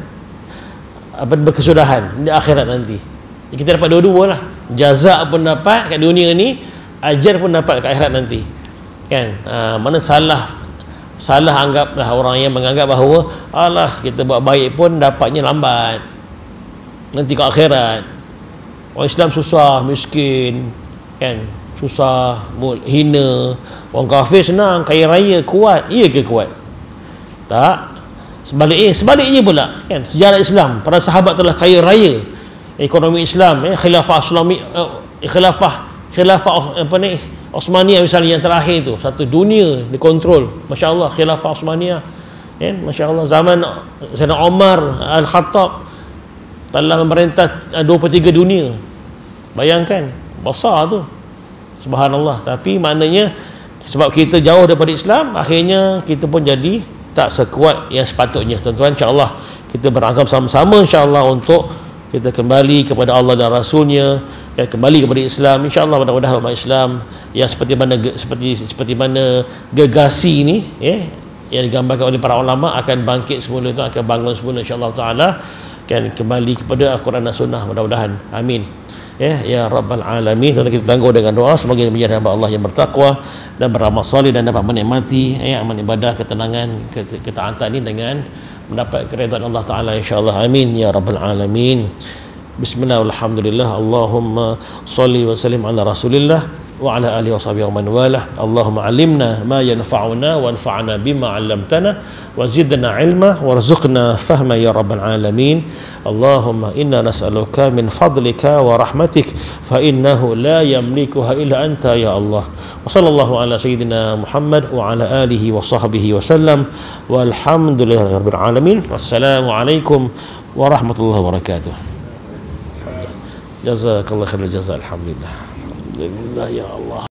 [SPEAKER 1] berkesudahan di akhirat nanti. Kita dapat dua-dua lah, jaza pun dapat kat dunia ni, ajar pun dapat kat akhirat nanti, kan? Mana salah anggaplah orang yang menganggap bahawa alah kita buat baik pun dapatnya lambat nanti ke akhirat. Orang Islam susah, miskin, kan, susah, hina. Orang kafir senang, kaya raya, kuat. Iya ke kuat? Tak. Sebaliknya pula, kan, sejarah Islam, para sahabat telah kaya raya. Ekonomi Islam, khilafah Islami, khilafah apa ni, Osmaniyah misalnya yang terakhir tu, satu dunia dikontrol, masya-Allah, khilafah Osmaniyah, kan, masya-Allah. Zaman Sayyidina Umar Al-Khattab telah memerintah 2/3 dunia. Bayangkan, besar tu, subhanallah. Tapi maknanya sebab kita jauh daripada Islam, akhirnya kita pun jadi tak sekuat yang sepatutnya. Tuan-tuan, insya-Allah kita berazam sama-sama insya-Allah untuk kita kembali kepada Allah dan Rasulnya, kembali kepada Islam. InsyaAllah mudah-mudahan umat Islam yang seperti mana gegasi ini, yang digambarkan oleh para ulama, akan bangkit semula, itu akan bangun semula insyaAllah ta'ala, kan, kembali kepada Al-Quran dan Sunnah, mudah-mudahan. Amin. Ya Rabbal Alamin. Kita tangguh dengan doa semoga menjadi hamba Allah yang bertakwa dan beramal soleh dan dapat menikmati amal ibadah, ketenangan, ketaatan ini dengan mendapat keridhaan Allah Ta'ala insyaAllah. Amin ya Rabbal Alamin. Bismillah, alhamdulillah, Allahumma salli wa sallim ala Rasulillah wa ala alihi wa sahbihi wa man walah. Allahumma alimna ma yanfa'una wa anfa'na bima 'allamtana wa zidna ilma warzuqna fahma ya Rabbal Alamin. Allahumma inna nas'aluka min fadlika wa rahmatik fa innahu la yamlikuha illa anta ya Allah. Wa sallallahu ala sayyidina Muhammad wa ala alihi wa sahbihi wa sallam walhamdulillahi rabbil alamin. Wassalamu alaikum warahmatullahi wabarakatuh. Jazakallah khairul jazaa. Alhamdulillah. Alhamdulillah ya Allah.